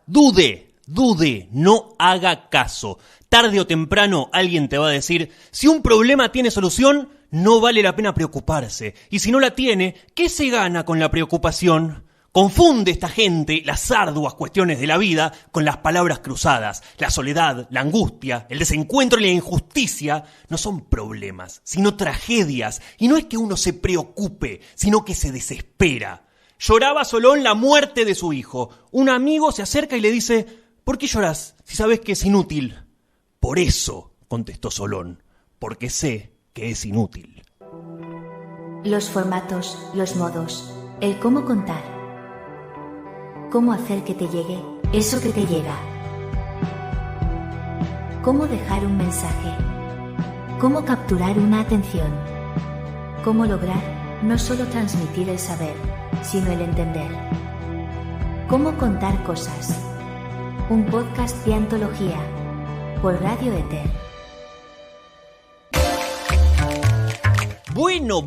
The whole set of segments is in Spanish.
Dude, no haga caso. Tarde o temprano alguien te va a decir, si un problema tiene solución, no vale la pena preocuparse. Y si no la tiene, ¿qué se gana con la preocupación? Confunde esta gente las arduas cuestiones de la vida con las palabras cruzadas. La soledad, la angustia, el desencuentro y la injusticia no son problemas, sino tragedias. Y no es que uno se preocupe, sino que se desespera. Lloraba Solón la muerte de su hijo. Un amigo se acerca y le dice, ¿por qué llorás si sabes que es inútil? Por eso, contestó Solón, porque sé que es inútil. Los formatos, los modos, el cómo contar. Cómo hacer que te llegue eso que te llega. Cómo dejar un mensaje. Cómo capturar una atención. Cómo lograr no solo transmitir el saber, sino el entender. Cómo contar cosas. Un podcast de antología por Radio Éter. Bueno.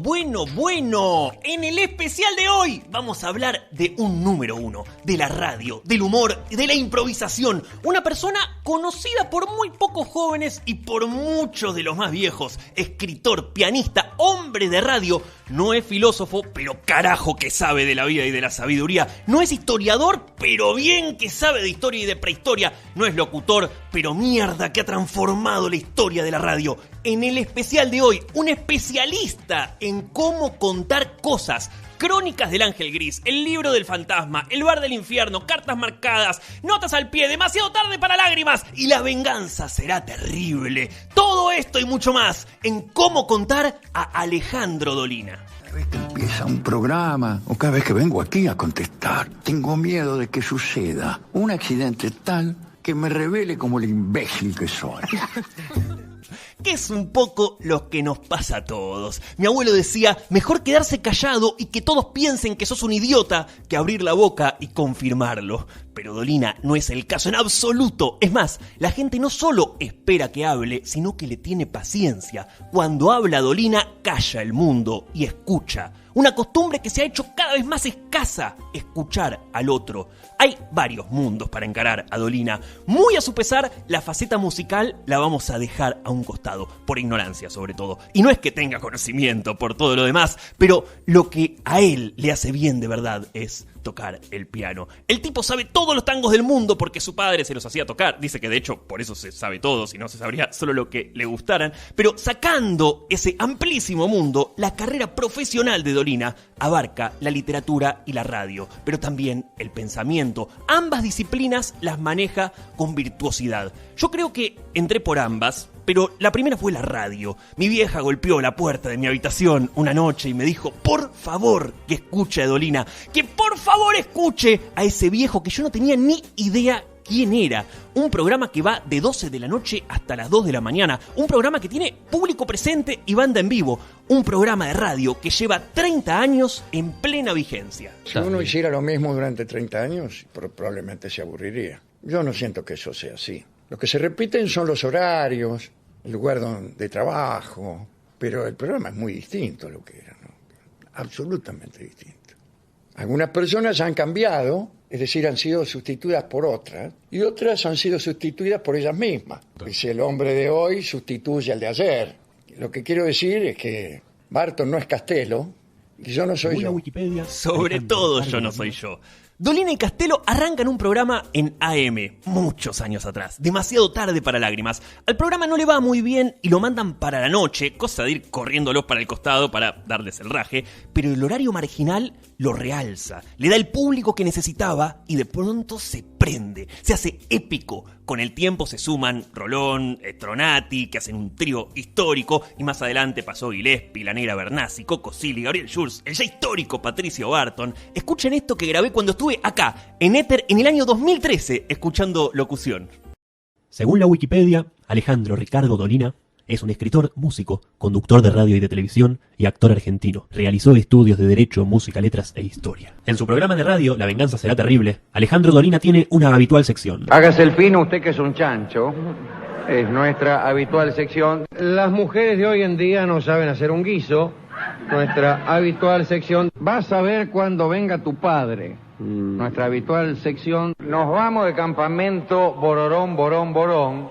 En el especial de hoy vamos a hablar de un número uno, de la radio, del humor, de la improvisación. Una persona conocida por muy pocos jóvenes y por muchos de los más viejos. Escritor, pianista, hombre de radio. No es filósofo, pero carajo que sabe de la vida y de la sabiduría. No es historiador, pero bien que sabe de historia y de prehistoria. No es locutor, pero mierda que ha transformado la historia de la radio. En el especial de hoy, un especialista en cómo contar cosas. Crónicas del Ángel Gris, El libro del fantasma, El bar del infierno, Cartas marcadas, Notas al pie, Demasiado tarde para lágrimas y La venganza será terrible. Todo esto y mucho más en Cómo contar a Alejandro Dolina. Cada vez que empieza un programa o cada vez que vengo aquí a contestar, tengo miedo de que suceda un accidente tal que me revele como el imbécil que soy. Que es un poco lo que nos pasa a todos. Mi abuelo decía, mejor quedarse callado y que todos piensen que sos un idiota que abrir la boca y confirmarlo. Pero Dolina no es el caso en absoluto. Es más, la gente no solo espera que hable, sino que le tiene paciencia. Cuando habla Dolina, calla el mundo y escucha. Una costumbre que se ha hecho cada vez más escasa, escuchar al otro. Hay varios mundos para encarar a Dolina. Muy a su pesar, la faceta musical la vamos a dejar a un costado, por ignorancia sobre todo. Y no es que tenga conocimiento por todo lo demás, pero lo que a él le hace bien de verdad es tocar el piano. El tipo sabe todos los tangos del mundo porque su padre se los hacía tocar. Dice que de hecho por eso se sabe todo, si no se sabría solo lo que le gustaran. Pero sacando ese amplísimo mundo, la carrera profesional de Dolina abarca la literatura y la radio, pero también el pensamiento. Ambas disciplinas las maneja con virtuosidad. Yo creo que entré por ambas, pero la primera fue la radio. Mi vieja golpeó la puerta de mi habitación una noche y me dijo, por favor que escuche a Dolina, que por favor escuche a ese viejo que yo no tenía ni idea quién era. Un programa que va de 12 de la noche hasta las 2 de la mañana. Un programa que tiene público presente y banda en vivo. Un programa de radio que lleva 30 años en plena vigencia. Si uno hiciera lo mismo durante 30 años, probablemente se aburriría. Yo no siento que eso sea así. Lo que se repiten son los horarios, el lugar de trabajo, pero el programa es muy distinto a lo que era, ¿no? Absolutamente distinto. Algunas personas han cambiado, es decir, han sido sustituidas por otras, y otras han sido sustituidas por ellas mismas. Dice, el hombre de hoy sustituye al de ayer. Lo que quiero decir es que Barton no es Castelo, y yo no soy yo. Wikipedia, sobre todo yo no soy yo. Dolina y Castelo arrancan un programa en AM, muchos años atrás, Demasiado tarde para lágrimas. Al programa no le va muy bien y lo mandan para la noche, cosa de ir corriéndolos para el costado para darles el raje, pero el horario marginal lo realza, le da el público que necesitaba y de pronto se prende, se hace épico. Con el tiempo se suman Rolón, Stronati, que hacen un trío histórico, y más adelante pasó Gillespie, La Negra Bernasi, Coco Silly, Gabriel Schurz, el ya histórico Patricio Barton. Escuchen esto que grabé cuando estuve acá, en Éter, en el año 2013, escuchando locución. Según la Wikipedia, Alejandro Ricardo Dolina es un escritor, músico, conductor de radio y de televisión y actor argentino. Realizó estudios de Derecho, Música, Letras e Historia. En su programa de radio, La venganza será terrible, Alejandro Dolina tiene una habitual sección. Hágase el fino, usted que es un chancho. Es nuestra habitual sección. Las mujeres de hoy en día no saben hacer un guiso. Nuestra habitual sección. Vas a ver cuando venga tu padre. nuestra habitual sección. Nos vamos de campamento, bororón, borón, borón.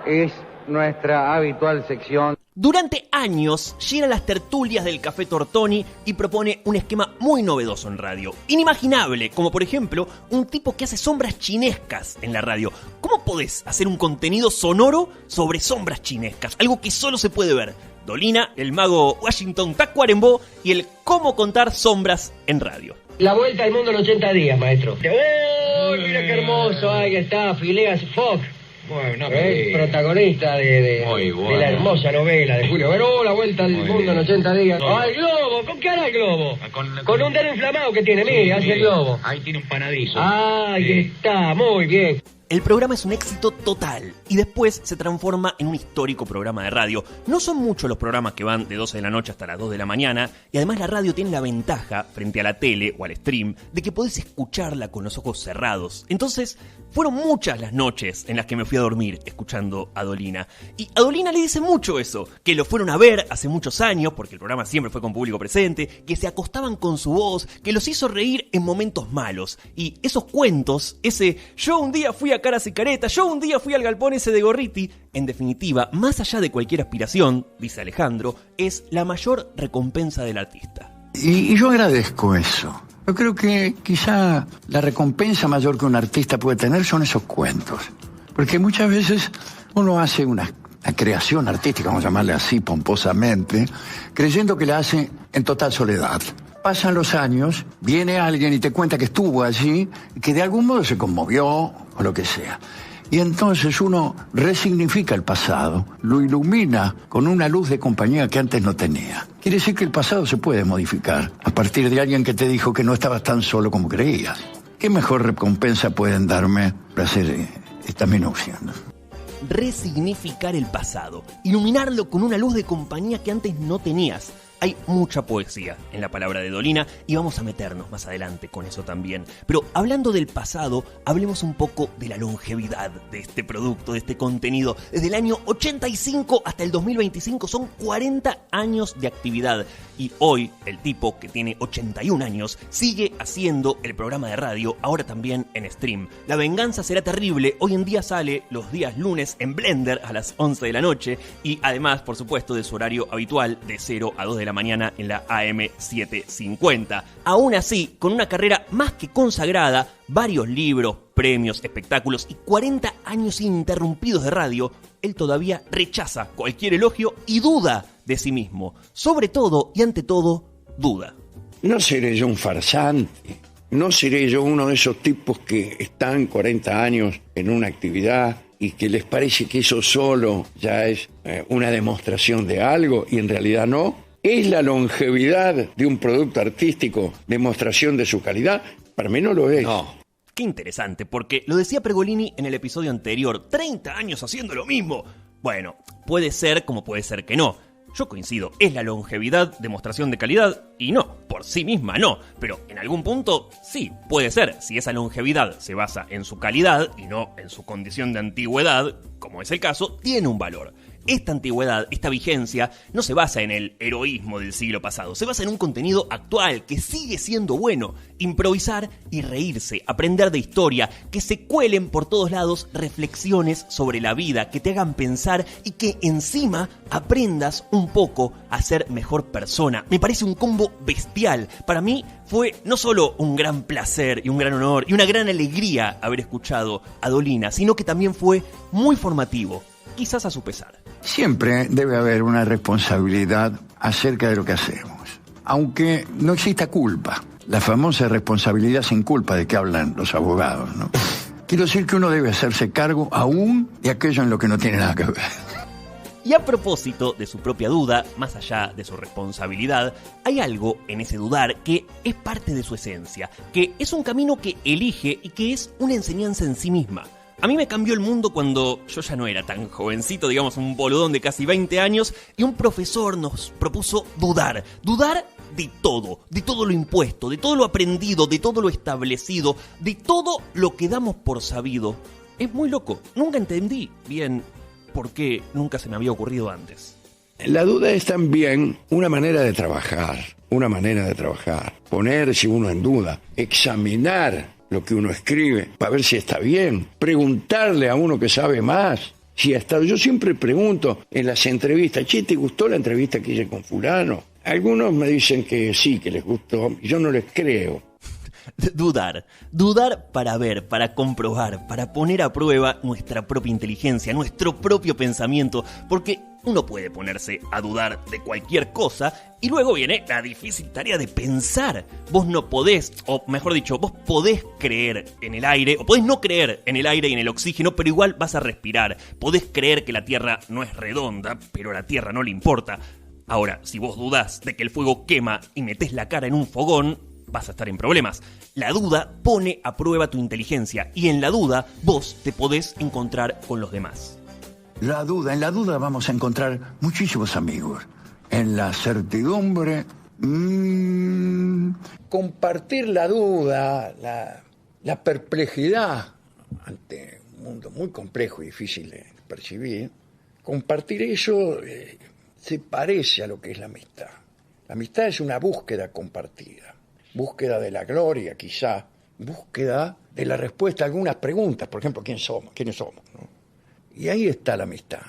Es nuestra habitual sección. Durante años llena las tertulias del Café Tortoni y propone un esquema muy novedoso en radio. Inimaginable, como por ejemplo un tipo que hace sombras chinescas en la radio. ¿Cómo podés hacer un contenido sonoro sobre sombras chinescas? Algo que solo se puede ver. Dolina, el mago Washington Tacuarembó y el cómo contar sombras en radio. La vuelta al mundo en 80 días, maestro. ¡Oh, mira qué hermoso! Ahí está, Phileas Fogg. Bueno, protagonista de la hermosa novela de Julio Verne. La vuelta al mundo en 80 días. No. ¡Ah, el globo! ¿Con qué hará el globo? Con un dedo inflamado que tiene, mire, hace el globo. Ahí tiene un panadizo. Ahí está, muy bien. El programa es un éxito total y después se transforma en un histórico programa de radio. No son muchos los programas que van de 12 de la noche hasta las 2 de la mañana y además la radio tiene la ventaja frente a la tele o al stream de que podés escucharla con los ojos cerrados. Entonces fueron muchas las noches en las que me fui a dormir escuchando a Dolina. Y a Dolina le dice mucho eso, que lo fueron a ver hace muchos años porque el programa siempre fue con público presente, que se acostaban con su voz, que los hizo reír en momentos malos. Y esos cuentos, ese yo un día fui a Caras y Caretas, yo un día fui al galpón ese de Gorriti, en definitiva, más allá de cualquier aspiración, dice Alejandro, es la mayor recompensa del artista. Y yo agradezco eso. Yo creo que quizá la recompensa mayor que un artista puede tener son esos cuentos. Porque muchas veces uno hace una creación artística, vamos a llamarle así pomposamente, creyendo que la hace en total soledad. Pasan los años, viene alguien y te cuenta que estuvo allí, que de algún modo se conmovió o lo que sea. Y entonces uno resignifica el pasado, lo ilumina con una luz de compañía que antes no tenía. Quiere decir que el pasado se puede modificar a partir de alguien que te dijo que no estabas tan solo como creías. ¿Qué mejor recompensa pueden darme para hacer esta minucia, ¿no? Resignificar el pasado, iluminarlo con una luz de compañía que antes no tenías. Hay mucha poesía en la palabra de Dolina y vamos a meternos más adelante con eso también. Pero hablando del pasado, hablemos un poco de la longevidad de este producto, de este contenido. Desde el año 85 hasta el 2025 son 40 años de actividad. Y hoy el tipo, que tiene 81 años, sigue haciendo el programa de radio, ahora también en stream. La venganza será terrible. Hoy en día sale los días lunes en Blender a las 11 de la noche y además, por supuesto, de su horario habitual de 0 a 2 de la mañana en la AM750. Aún así, con una carrera más que consagrada, varios libros, premios, espectáculos y 40 años ininterrumpidos de radio, él todavía rechaza cualquier elogio y duda de sí mismo. Sobre todo y ante todo, duda. No seré yo un farsante, no seré yo uno de esos tipos que están 40 años en una actividad y que les parece que eso solo ya es una demostración de algo y en realidad no. ¿Es la longevidad de un producto artístico demostración de su calidad? Para mí no lo es. No. Qué interesante, porque lo decía Pergolini en el episodio anterior, 30 años haciendo lo mismo. Bueno, puede ser como puede ser que no. Yo coincido, ¿es la longevidad demostración de calidad? Y no, por sí misma no, pero en algún punto sí, puede ser. Si esa longevidad se basa en su calidad y no en su condición de antigüedad, como es el caso, tiene un valor. Esta antigüedad, esta vigencia, no se basa en el heroísmo del siglo pasado, se basa en un contenido actual que sigue siendo bueno. Improvisar y reírse, aprender de historia, que se cuelen por todos lados reflexiones sobre la vida, que te hagan pensar y que encima aprendas un poco a ser mejor persona. Me parece un combo bestial. Para mí fue no solo un gran placer y un gran honor y una gran alegría haber escuchado a Dolina, sino que también fue muy formativo, quizás a su pesar. Siempre debe haber una responsabilidad acerca de lo que hacemos, aunque no exista culpa. La famosa responsabilidad sin culpa de que hablan los abogados, ¿no? Quiero decir que uno debe hacerse cargo aún de aquello en lo que no tiene nada que ver. Y a propósito de su propia duda, más allá de su responsabilidad, hay algo en ese dudar que es parte de su esencia, que es un camino que elige y que es una enseñanza en sí misma. A mí me cambió el mundo cuando yo ya no era tan jovencito, digamos un boludón de casi 20 años, y un profesor nos propuso dudar de todo lo impuesto, de todo lo aprendido, de todo lo establecido, de todo lo que damos por sabido. Es muy loco, nunca entendí bien por qué nunca se me había ocurrido antes. La duda es también una manera de trabajar. una manera de trabajar, ponerse uno en duda, examinar lo que uno escribe para ver si está bien, preguntarle a uno que sabe más si ha estado. Yo siempre pregunto en las entrevistas, che, ¿te gustó la entrevista que hice con fulano? Algunos me dicen que sí, que les gustó, yo no les creo. Dudar para ver, para comprobar, para poner a prueba nuestra propia inteligencia, nuestro propio pensamiento, porque uno puede ponerse a dudar de cualquier cosa y luego viene la difícil tarea de pensar. Vos no podés, o mejor dicho, vos podés creer en el aire, o podés no creer en el aire y en el oxígeno, pero igual vas a respirar. Podés creer que la Tierra no es redonda, pero a la Tierra no le importa. Ahora, si vos dudás de que el fuego quema y metés la cara en un fogón, vas a estar en problemas. La duda pone a prueba tu inteligencia y en la duda vos te podés encontrar con los demás. En la duda vamos a encontrar muchísimos amigos. En la certidumbre, compartir la duda, la perplejidad ante un mundo muy complejo y difícil de percibir, compartir eso se parece a lo que es la amistad. La amistad es una búsqueda compartida, búsqueda de la gloria quizá, búsqueda de la respuesta a algunas preguntas, por ejemplo, ¿quiénes somos? ¿No? Y ahí está la amistad.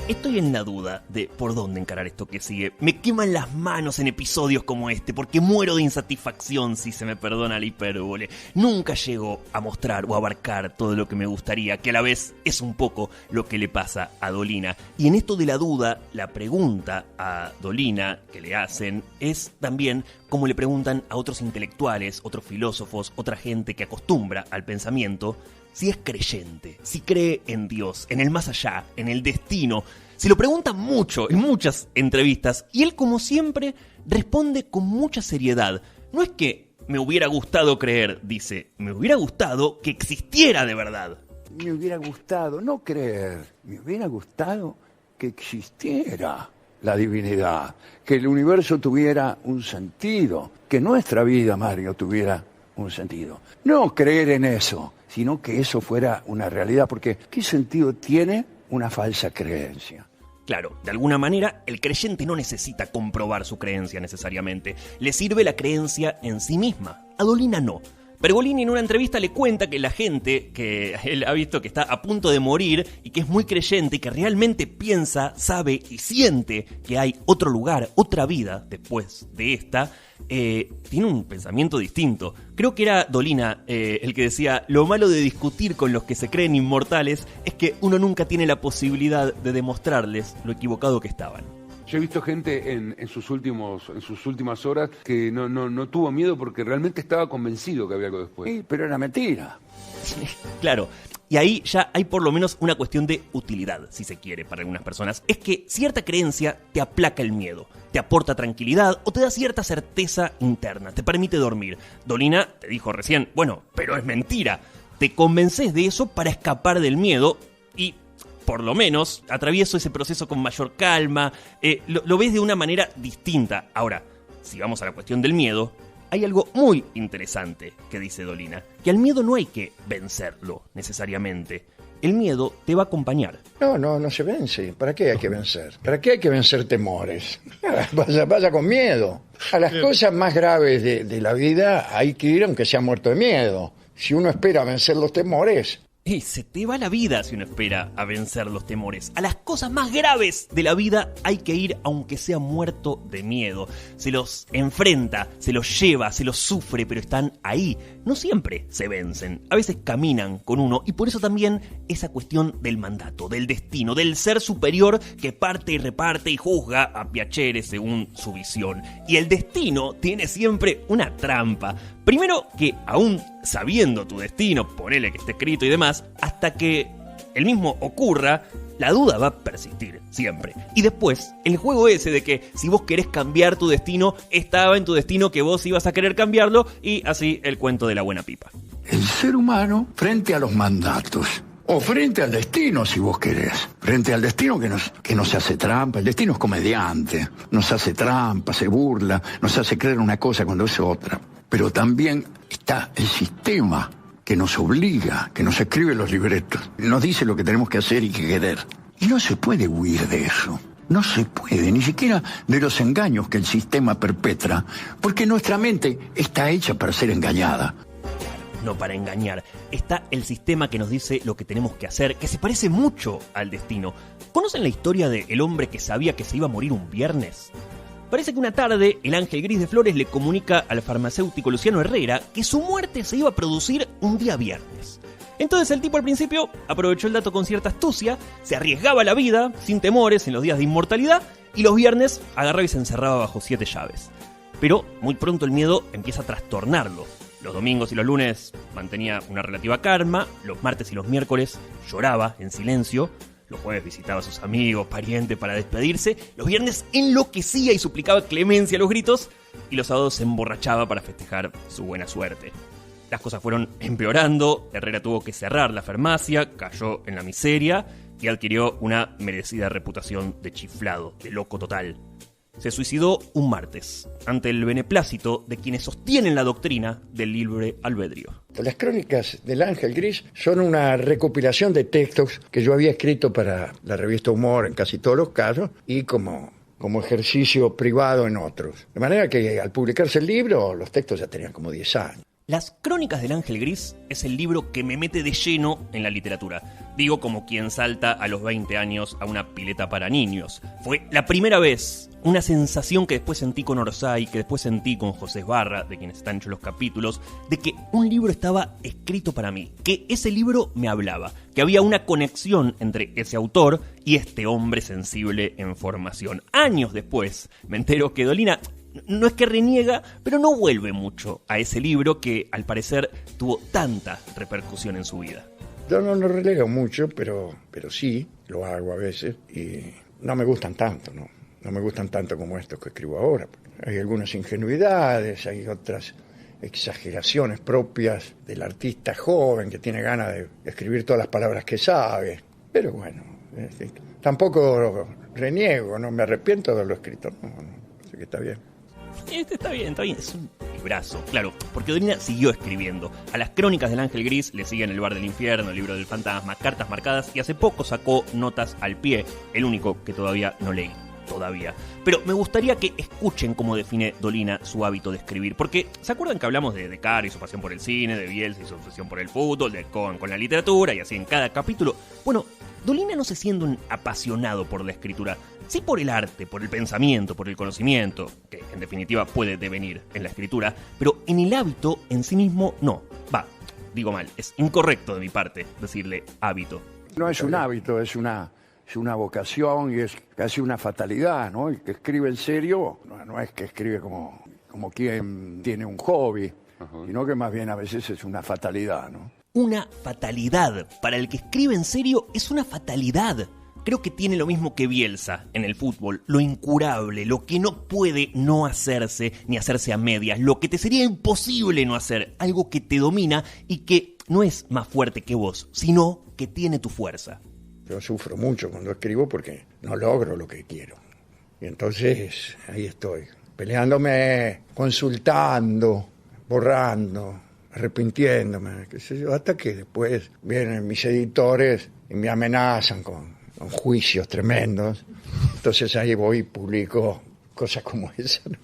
Y estoy en la duda de por dónde encarar esto que sigue. Me queman las manos en episodios como este porque muero de insatisfacción, si se me perdona la hipérbole. Nunca llego a mostrar o abarcar todo lo que me gustaría, que a la vez es un poco lo que le pasa a Dolina. Y en esto de la duda, la pregunta a Dolina que le hacen es también como le preguntan a otros intelectuales, otros filósofos, otra gente que acostumbra al pensamiento, si es creyente, si cree en Dios, en el más allá, en el destino. Se lo preguntan mucho en muchas entrevistas y él, como siempre, responde con mucha seriedad. No es que me hubiera gustado creer, dice, me hubiera gustado que existiera de verdad. Me hubiera gustado no creer, me hubiera gustado que existiera la divinidad, que el universo tuviera un sentido, que nuestra vida, Mario, tuviera un sentido. No creer en eso, sino que eso fuera una realidad, porque ¿qué sentido tiene una falsa creencia? Claro, de alguna manera el creyente no necesita comprobar su creencia necesariamente, le sirve la creencia en sí misma. A Dolina no. Pergolini en una entrevista le cuenta que la gente que él ha visto que está a punto de morir y que es muy creyente y que realmente piensa, sabe y siente que hay otro lugar, otra vida después de esta, tiene un pensamiento distinto. Creo que era Dolina el que decía, lo malo de discutir con los que se creen inmortales es que uno nunca tiene la posibilidad de demostrarles lo equivocado que estaban. Yo he visto gente en sus últimas horas que no tuvo miedo porque realmente estaba convencido que había algo después. Sí, pero era mentira. Claro, y ahí ya hay por lo menos una cuestión de utilidad, si se quiere, para algunas personas. Es que cierta creencia te aplaca el miedo, te aporta tranquilidad o te da cierta certeza interna, te permite dormir. Dolina te dijo recién, bueno, pero es mentira. Te convences de eso para escapar del miedo y por lo menos atravieso ese proceso con mayor calma, lo ves de una manera distinta. Ahora, si vamos a la cuestión del miedo, hay algo muy interesante que dice Dolina, que al miedo no hay que vencerlo necesariamente. El miedo te va a acompañar. No se vence. ¿Para qué hay que vencer? ¿Para qué hay que vencer temores? Vaya con miedo. A las cosas más graves de la vida hay que ir aunque sea muerto de miedo. Si uno espera vencer los temores, Y se te va la vida si uno espera a vencer los temores. A las cosas más graves de la vida hay que ir aunque sea muerto de miedo. Se los enfrenta, se los lleva, se los sufre, pero están ahí. No siempre se vencen, a veces caminan con uno y por eso también esa cuestión del mandato, del destino, del ser superior que parte y reparte y juzga a piacere según su visión. Y el destino tiene siempre una trampa. Primero que aún sabiendo tu destino, ponele que esté escrito y demás, hasta que el mismo ocurra, la duda va a persistir siempre. Y después, el juego ese de que si vos querés cambiar tu destino, estaba en tu destino que vos ibas a querer cambiarlo, y así el cuento de la buena pipa. El ser humano frente a los mandatos, o frente al destino si vos querés, frente al destino que nos hace trampa. El destino es comediante, nos hace trampa, se burla, nos hace creer una cosa cuando es otra. Pero también está el sistema que nos obliga, que nos escribe los libretos, nos dice lo que tenemos que hacer y que querer. Y no se puede huir de eso. No se puede, ni siquiera de los engaños que el sistema perpetra, porque nuestra mente está hecha para ser engañada. No para engañar. Está el sistema que nos dice lo que tenemos que hacer, que se parece mucho al destino. ¿Conocen la historia del hombre que sabía que se iba a morir un viernes? Parece que una tarde el ángel gris de Flores le comunica al farmacéutico Luciano Herrera que su muerte se iba a producir un día viernes. Entonces el tipo al principio aprovechó el dato con cierta astucia, se arriesgaba la vida, sin temores, en los días de inmortalidad, y los viernes agarraba y se encerraba bajo 7 llaves. Pero muy pronto el miedo empieza a trastornarlo. Los domingos y los lunes mantenía una relativa calma, los martes y los miércoles lloraba en silencio, los jueves visitaba a sus amigos, parientes para despedirse, los viernes enloquecía y suplicaba clemencia a los gritos, y los sábados se emborrachaba para festejar su buena suerte. Las cosas fueron empeorando, Herrera tuvo que cerrar la farmacia, cayó en la miseria y adquirió una merecida reputación de chiflado, de loco total. Se suicidó un martes, ante el beneplácito de quienes sostienen la doctrina del libre albedrío. Las crónicas del Ángel Gris son una recopilación de textos que yo había escrito para la revista Humor en casi todos los casos y como ejercicio privado en otros. De manera que al publicarse el libro, los textos ya tenían como 10 años. Las Crónicas del Ángel Gris es el libro que me mete de lleno en la literatura. Digo como quien salta a los 20 años a una pileta para niños. Fue la primera vez, una sensación que después sentí con Orsay, que después sentí con José Esbarra, de quienes están hechos los capítulos, de que un libro estaba escrito para mí, que ese libro me hablaba, que había una conexión entre ese autor y este hombre sensible en formación. Años después me entero que Dolina no es que reniega, pero no vuelve mucho a ese libro que al parecer tuvo tanta repercusión en su vida. Yo no lo relego mucho, pero sí, lo hago a veces y no me gustan tanto, ¿no? No me gustan tanto como estos que escribo ahora. Hay algunas ingenuidades, hay otras exageraciones propias del artista joven que tiene ganas de escribir todas las palabras que sabe. Pero bueno, tampoco reniego, no me arrepiento de lo escrito, no, así que está bien. Está bien, es un librazo, claro, porque Dolina siguió escribiendo. A las Crónicas del Ángel Gris le siguen El Bar del Infierno, El Libro del Fantasma, Cartas Marcadas y hace poco sacó Notas al Pie, el único que todavía no leí. Pero me gustaría que escuchen cómo define Dolina su hábito de escribir, porque ¿se acuerdan que hablamos de Caro y su pasión por el cine, de Bielsa y su obsesión por el fútbol, de Cohen con la literatura y así en cada capítulo? Bueno, Dolina no se siente un apasionado por la escritura, sí por el arte, por el pensamiento, por el conocimiento, que en definitiva puede devenir en la escritura, pero en el hábito en sí mismo no. Digo mal, es incorrecto de mi parte decirle hábito. No es un hábito, es una vocación y es casi una fatalidad, ¿no? El que escribe en serio no es que escribe como quien tiene un hobby, sino que más bien a veces es una fatalidad, ¿no? Una fatalidad. Para el que escribe en serio es una fatalidad. Creo que tiene lo mismo que Bielsa en el fútbol, lo incurable, lo que no puede no hacerse, ni hacerse a medias, lo que te sería imposible no hacer, algo que te domina y que no es más fuerte que vos, sino que tiene tu fuerza. Yo sufro mucho cuando escribo porque no logro lo que quiero. Y entonces ahí estoy, peleándome, consultando, borrando, arrepintiéndome, qué sé yo, hasta que después vienen mis editores y me amenazan con juicios tremendos. Entonces ahí voy y publico cosas como esa, ¿no?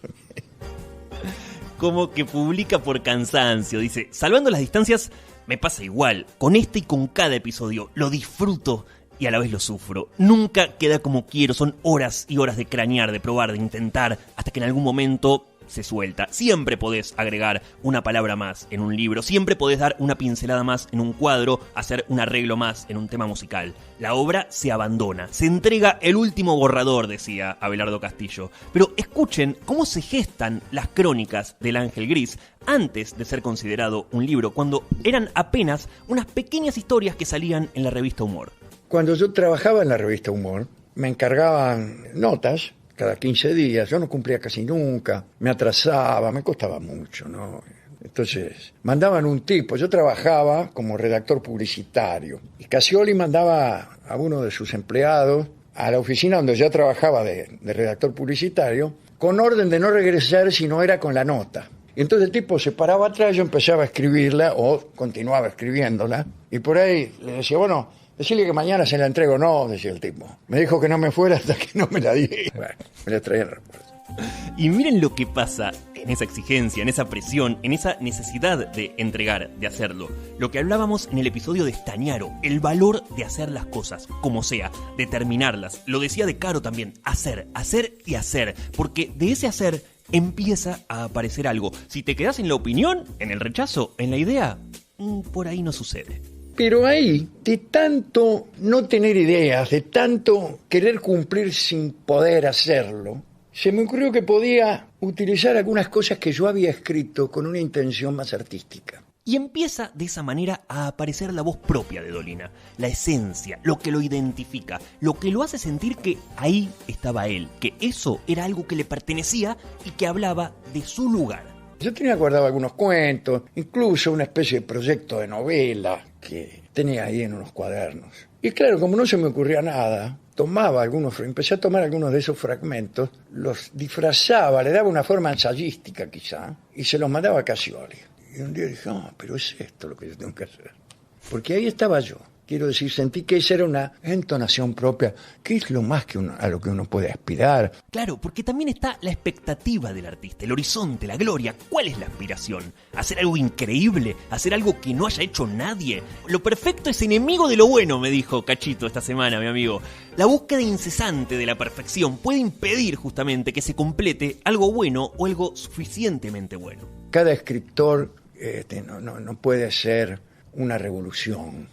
Como que publica por cansancio, dice, salvando las distancias, me pasa igual, con este y con cada episodio, lo disfruto y a la vez lo sufro. Nunca queda como quiero, son horas y horas de cranear, de probar, de intentar, hasta que en algún momento se suelta. Siempre podés agregar una palabra más en un libro, siempre podés dar una pincelada más en un cuadro, hacer un arreglo más en un tema musical. La obra se abandona, se entrega el último borrador, decía Abelardo Castillo. Pero escuchen cómo se gestan las Crónicas del Ángel Gris antes de ser considerado un libro, cuando eran apenas unas pequeñas historias que salían en la revista Humor. Cuando yo trabajaba en la revista Humor, me encargaban notas cada 15 días, yo no cumplía casi nunca, me atrasaba, me costaba mucho, ¿no? Entonces, mandaban un tipo, yo trabajaba como redactor publicitario, y Casioli mandaba a uno de sus empleados a la oficina donde ya trabajaba de redactor publicitario, con orden de no regresar si no era con la nota. Y entonces el tipo se paraba atrás, yo empezaba a escribirla o continuaba escribiéndola. Y por ahí le decía, bueno, decirle que mañana se la entrego. No, decía el tipo. Me dijo que no me fuera hasta que no me la di. Bueno, me la traía en recuerdo. Y miren lo que pasa en esa exigencia, en esa presión, en esa necesidad de entregar, de hacerlo. Lo que hablábamos en el episodio de Stagnaro, el valor de hacer las cosas, como sea, de terminarlas. Lo decía De Caro también, hacer, hacer y hacer. Porque de ese hacer empieza a aparecer algo. Si te quedas en la opinión, en el rechazo, en la idea, por ahí no sucede. Pero ahí, de tanto no tener ideas, de tanto querer cumplir sin poder hacerlo, se me ocurrió que podía utilizar algunas cosas que yo había escrito con una intención más artística. Y empieza de esa manera a aparecer la voz propia de Dolina, la esencia, lo que lo identifica, lo que lo hace sentir que ahí estaba él, que eso era algo que le pertenecía y que hablaba de su lugar. Yo tenía guardado algunos cuentos, incluso una especie de proyecto de novela que tenía ahí en unos cuadernos. Y claro, como no se me ocurría nada, empecé a tomar algunos de esos fragmentos, los disfrazaba, le daba una forma ensayística quizá, y se los mandaba a Cassioli. Y un día dije, pero es esto lo que yo tengo que hacer. Porque ahí estaba yo. Quiero decir, sentí que esa era una entonación propia, que es lo más que a lo que uno puede aspirar. Claro, porque también está la expectativa del artista, el horizonte, la gloria. ¿Cuál es la aspiración? ¿Hacer algo increíble? ¿Hacer algo que no haya hecho nadie? Lo perfecto es enemigo de lo bueno, me dijo Cachito esta semana, mi amigo. La búsqueda incesante de la perfección puede impedir justamente que se complete algo bueno o algo suficientemente bueno. Cada escritor no puede ser una revolución,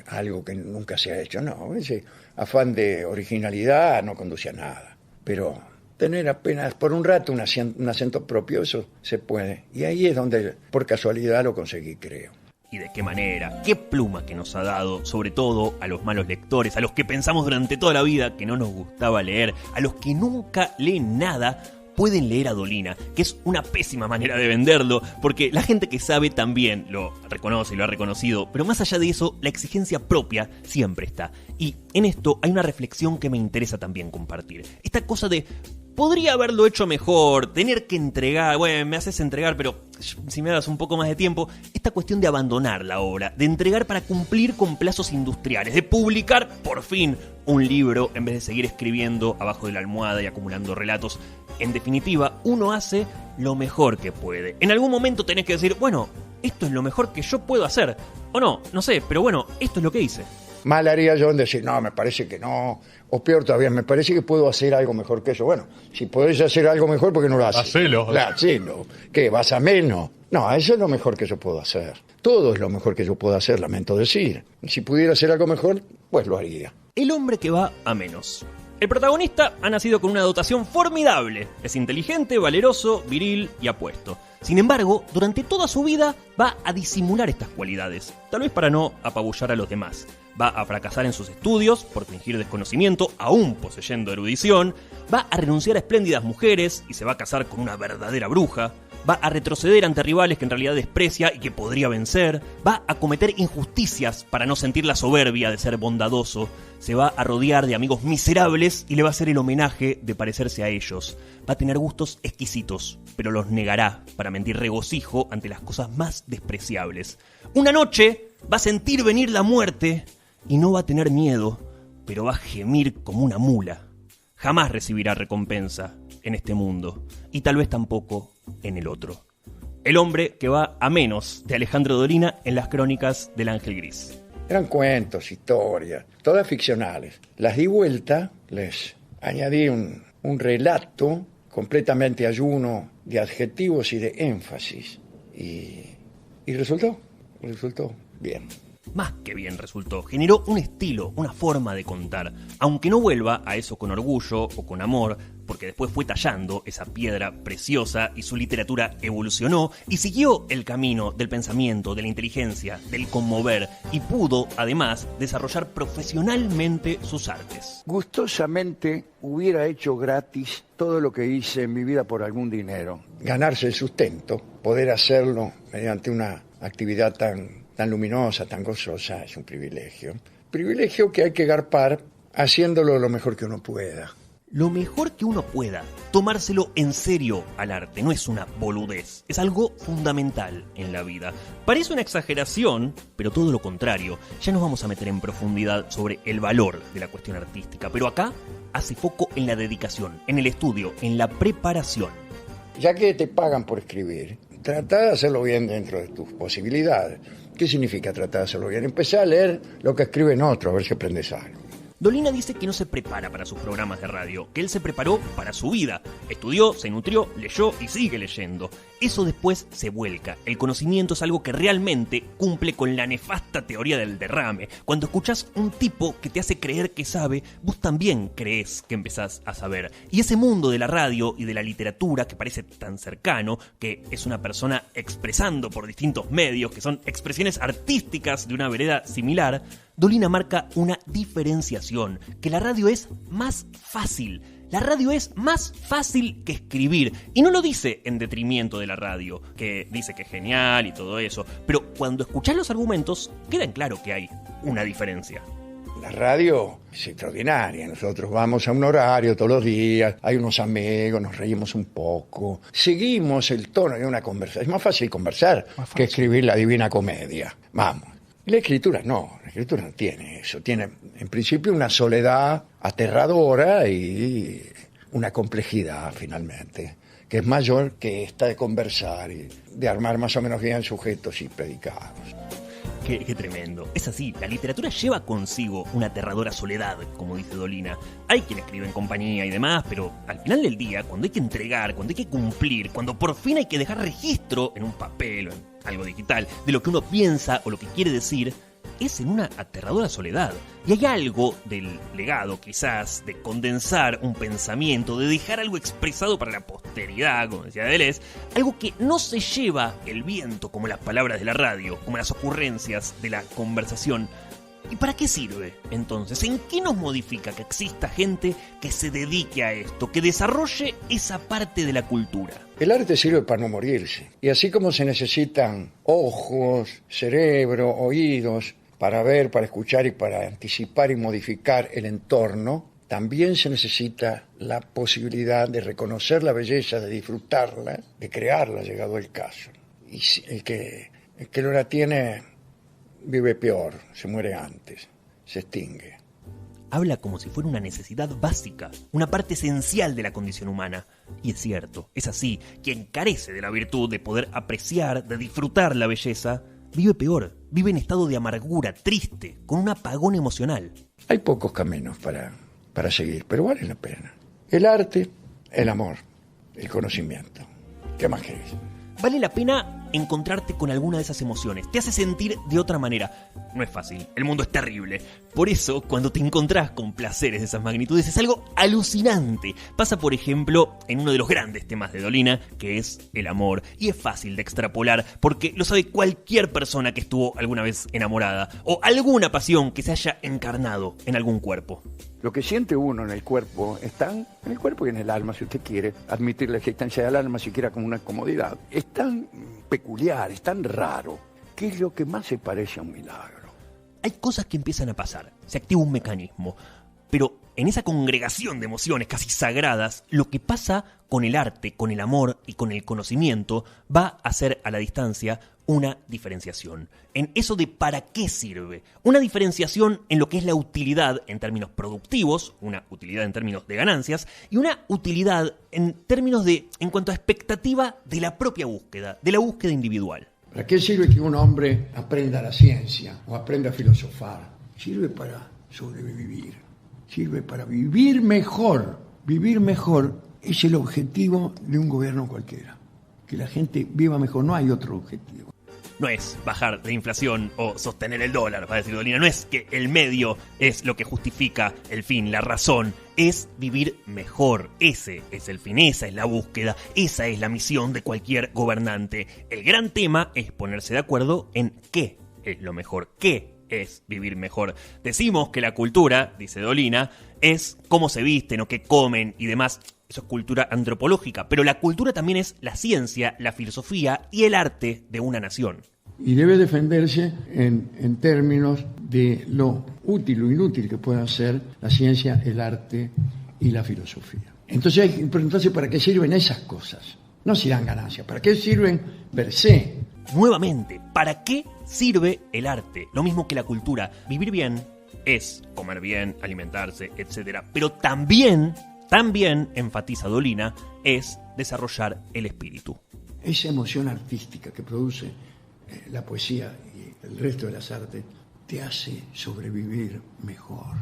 algo que nunca se ha hecho, no. Ese afán de originalidad no conduce a nada. Pero tener apenas por un rato un acento propio, eso se puede. Y ahí es donde, por casualidad, lo conseguí, creo. ¿Y de qué manera? ¿Qué pluma que nos ha dado, sobre todo a los malos lectores, a los que pensamos durante toda la vida que no nos gustaba leer, a los que nunca leen nada? Pueden leer a Dolina, que es una pésima manera de venderlo, porque la gente que sabe también lo reconoce y lo ha reconocido, pero más allá de eso, la exigencia propia siempre está. Y en esto hay una reflexión que me interesa también compartir. Esta cosa de, podría haberlo hecho mejor, tener que entregar, bueno, me haces entregar, pero si me das un poco más de tiempo, esta cuestión de abandonar la obra, de entregar para cumplir con plazos industriales, de publicar, por fin, un libro en vez de seguir escribiendo abajo de la almohada y acumulando relatos. En definitiva, uno hace lo mejor que puede. En algún momento tenés que decir, bueno, esto es lo mejor que yo puedo hacer. O no sé, pero bueno, esto es lo que hice. Mal haría yo en decir, no, me parece que no. O peor todavía, me parece que puedo hacer algo mejor que eso. Bueno, si podés hacer algo mejor, ¿por qué no lo haces? Hacelo. Hacelo. ¿Qué, vas a menos? No, eso es lo mejor que yo puedo hacer. Todo es lo mejor que yo puedo hacer, lamento decir. Si pudiera hacer algo mejor, pues lo haría. El hombre que va a menos. El protagonista ha nacido con una dotación formidable. Es inteligente, valeroso, viril y apuesto. Sin embargo, durante toda su vida va a disimular estas cualidades, tal vez para no apabullar a los demás. Va a fracasar en sus estudios por fingir desconocimiento, aún poseyendo erudición. Va a renunciar a espléndidas mujeres y se va a casar con una verdadera bruja. Va a retroceder ante rivales que en realidad desprecia y que podría vencer. Va a cometer injusticias para no sentir la soberbia de ser bondadoso. Se va a rodear de amigos miserables y le va a hacer el homenaje de parecerse a ellos. Va a tener gustos exquisitos, pero los negará para mentir regocijo ante las cosas más despreciables. Una noche va a sentir venir la muerte y no va a tener miedo, pero va a gemir como una mula. Jamás recibirá recompensa en este mundo, y tal vez tampoco en el otro. El hombre que va a menos, de Alejandro Dolina, en las crónicas del Ángel Gris. Eran cuentos, historias, todas ficcionales. Las di vuelta, les añadí un relato completamente ayuno de adjetivos y de énfasis. Y resultó bien. Más que bien resultó, generó un estilo, una forma de contar, aunque no vuelva a eso con orgullo o con amor, porque después fue tallando esa piedra preciosa y su literatura evolucionó y siguió el camino del pensamiento, de la inteligencia, del conmover y pudo, además, desarrollar profesionalmente sus artes. Gustosamente hubiera hecho gratis todo lo que hice en mi vida por algún dinero. Ganarse el sustento, poder hacerlo mediante una actividad tan luminosa, tan gozosa, es un privilegio. Privilegio que hay que garpar haciéndolo lo mejor que uno pueda. lo mejor que uno pueda, tomárselo en serio al arte. No es una boludez, es algo fundamental en la vida. Parece una exageración, pero todo lo contrario. Ya nos vamos a meter en profundidad sobre el valor de la cuestión artística, pero acá hace foco en la dedicación, en el estudio, en la preparación. Ya que te pagan por escribir, trata de hacerlo bien dentro de tus posibilidades. ¿Qué significa tratar de hacerlo bien? Empezá a leer lo que escriben otros, a ver si aprendes algo. Dolina dice que no se prepara para sus programas de radio, que él se preparó para su vida. Estudió, se nutrió, leyó y sigue leyendo. Eso después se vuelca. El conocimiento es algo que realmente cumple con la nefasta teoría del derrame. Cuando escuchás un tipo que te hace creer que sabe, vos también creés que empezás a saber. Y ese mundo de la radio y de la literatura que parece tan cercano, que es una persona expresando por distintos medios, que son expresiones artísticas de una vereda similar, Dolina marca una diferenciación, que la radio es más fácil. La radio es más fácil que escribir. Y no lo dice en detrimento de la radio, que dice que es genial y todo eso. Pero cuando escuchás los argumentos, queda en claro que hay una diferencia. La radio es extraordinaria. Nosotros vamos a un horario todos los días, hay unos amigos, nos reímos un poco. Seguimos el tono de una conversación. Es más fácil conversar que escribir la Divina Comedia. Vamos. La escritura no tiene eso. Tiene, en principio, una soledad aterradora y una complejidad, finalmente, que es mayor que esta de conversar y de armar más o menos bien sujetos y predicados. Qué tremendo. Es así, la literatura lleva consigo una aterradora soledad, como dice Dolina. Hay quien escribe en compañía y demás, pero al final del día, cuando hay que entregar, cuando hay que cumplir, cuando por fin hay que dejar registro en un papel o en algo digital de lo que uno piensa o lo que quiere decir, es en una aterradora soledad. Y hay algo del legado, quizás, de condensar un pensamiento, de dejar algo expresado para la posteridad, como decía Deleuze, algo que no se lleva el viento como las palabras de la radio, como las ocurrencias de la conversación. ¿Y para qué sirve, entonces? ¿En qué nos modifica que exista gente que se dedique a esto, que desarrolle esa parte de la cultura? El arte sirve para no morirse. Y así como se necesitan ojos, cerebro, oídos, para ver, para escuchar y para anticipar y modificar el entorno, también se necesita la posibilidad de reconocer la belleza, de disfrutarla, de crearla, llegado el caso. Y el que no la tiene vive peor, se muere antes, se extingue. Habla como si fuera una necesidad básica, una parte esencial de la condición humana. Y es cierto, es así. Quien carece de la virtud de poder apreciar, de disfrutar la belleza, vive peor, vive en estado de amargura, triste, con un apagón emocional. Hay pocos caminos para seguir, pero vale la pena. El arte, el amor, el conocimiento. ¿Qué más querés? Vale la pena encontrarte con alguna de esas emociones. Te hace sentir de otra manera. No es fácil, el mundo es terrible. Por eso, cuando te encontrás con placeres de esas magnitudes, es algo alucinante. Pasa, por ejemplo, en uno de los grandes temas de Dolina, que es el amor. Y es fácil de extrapolar, porque lo sabe cualquier persona que estuvo alguna vez enamorada, o alguna pasión que se haya encarnado en algún cuerpo. Lo que siente uno en el cuerpo está en el cuerpo y en el alma, si usted quiere admitir la existencia del alma, siquiera como una comodidad. Es tan peculiar, es tan raro, que es lo que más se parece a un milagro. Hay cosas que empiezan a pasar, se activa un mecanismo, pero en esa congregación de emociones casi sagradas, lo que pasa con el arte, con el amor y con el conocimiento va a ser a la distancia una diferenciación. En eso de para qué sirve. Una diferenciación en lo que es la utilidad en términos productivos, una utilidad en términos de ganancias, y una utilidad en términos en cuanto a expectativa de la propia búsqueda, de la búsqueda individual. ¿Para qué sirve que un hombre aprenda la ciencia o aprenda a filosofar? Sirve para sobrevivir, sirve para vivir mejor. Vivir mejor es el objetivo de un gobierno cualquiera. Que la gente viva mejor, no hay otro objetivo. No es bajar la inflación o sostener el dólar, va a decir Dolina. No es que el medio es lo que justifica el fin, la razón. Es vivir mejor. Ese es el fin, esa es la búsqueda, esa es la misión de cualquier gobernante. El gran tema es ponerse de acuerdo en qué es lo mejor, qué es vivir mejor. Decimos que la cultura, dice Dolina, es cómo se visten o qué comen y demás. Eso es cultura antropológica, pero la cultura también es la ciencia, la filosofía y el arte de una nación. Y debe defenderse en términos de lo útil o inútil que puedan ser la ciencia, el arte y la filosofía. Entonces, ¿para qué sirven esas cosas? No si dan ganancias, ¿para qué sirven per se? Nuevamente, ¿para qué sirve el arte? Lo mismo que la cultura. Vivir bien es comer bien, alimentarse, etc. Pero también, enfatiza Dolina, es desarrollar el espíritu. Esa emoción artística que produce la poesía y el resto de las artes te hace sobrevivir mejor,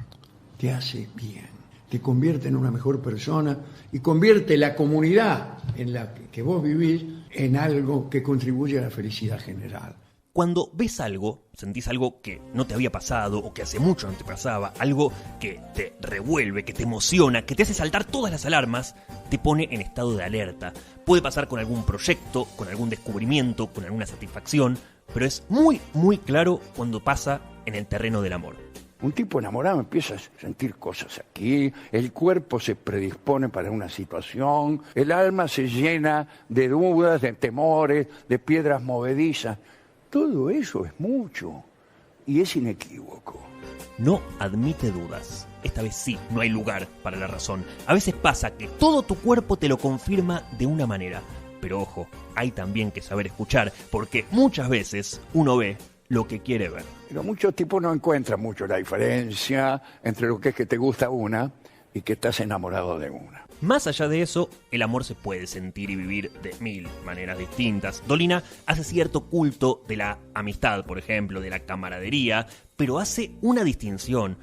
te hace bien, te convierte en una mejor persona y convierte la comunidad en la que vos vivís en algo que contribuye a la felicidad general. Cuando ves algo, sentís algo que no te había pasado o que hace mucho no te pasaba, algo que te revuelve, que te emociona, que te hace saltar todas las alarmas, te pone en estado de alerta. Puede pasar con algún proyecto, con algún descubrimiento, con alguna satisfacción, pero es muy, muy claro cuando pasa en el terreno del amor. Un tipo enamorado empieza a sentir cosas aquí, el cuerpo se predispone para una situación, el alma se llena de dudas, de temores, de piedras movedizas. Todo eso es mucho y es inequívoco. No admite dudas. Esta vez sí, no hay lugar para la razón. A veces pasa que todo tu cuerpo te lo confirma de una manera. Pero ojo, hay también que saber escuchar, porque muchas veces uno ve lo que quiere ver. Pero muchos tipos no encuentran mucho la diferencia entre lo que es que te gusta una y que estás enamorado de una. Más allá de eso, el amor se puede sentir y vivir de mil maneras distintas. Dolina hace cierto culto de la amistad, por ejemplo, de la camaradería, pero hace una distinción